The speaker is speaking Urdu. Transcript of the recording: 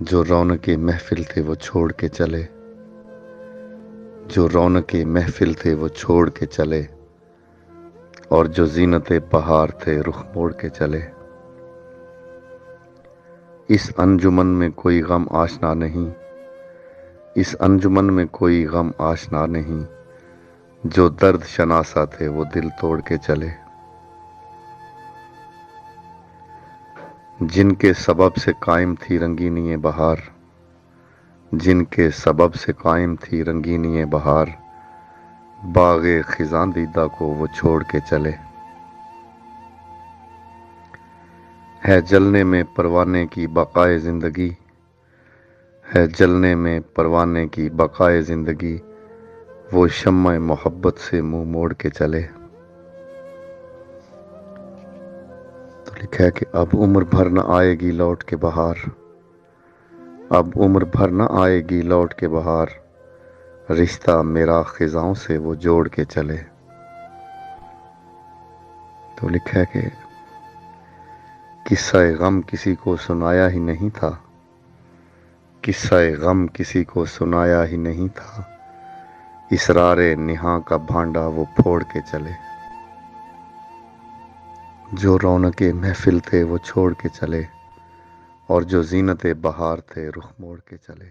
جو رونق محفل تھے وہ چھوڑ کے چلے، جو رونق محفل تھے وہ چھوڑ کے چلے، اور جو زینت بہار تھے رخ موڑ کے چلے۔ اس انجمن میں کوئی غم آشنا نہیں، اس انجمن میں کوئی غم آشنا نہیں، جو درد شناسا تھے وہ دل توڑ کے چلے۔ جن کے سبب سے قائم تھی رنگینی بہار، جن کے سبب سے قائم تھی رنگینی بہار، باغ خزاں دیدہ کو وہ چھوڑ کے چلے۔ ہے جلنے میں پروانے کی بقائے زندگی، ہے جلنے میں پروانے کی بقائے زندگی، وہ شمع محبت سے منہ موڑ کے چلے۔ تو لکھا ہے کہ اب عمر بھر نہ آئے گی لوٹ کے بہار، اب عمر بھر نہ آئے گی لوٹ کے بہار، رشتہ میرا خزاں سے وہ جوڑ کے چلے۔ تو لکھا ہے کہ قصہ غم کسی کو سنایا ہی نہیں تھا، قصہ غم کسی کو سنایا ہی نہیں تھا، اسرار نہاں کا بھانڈا وہ پھوڑ کے چلے۔ جو رونق محفل تھے وہ چھوڑ کے چلے، اور جو زینت بہار تھے رخ موڑ کے چلے۔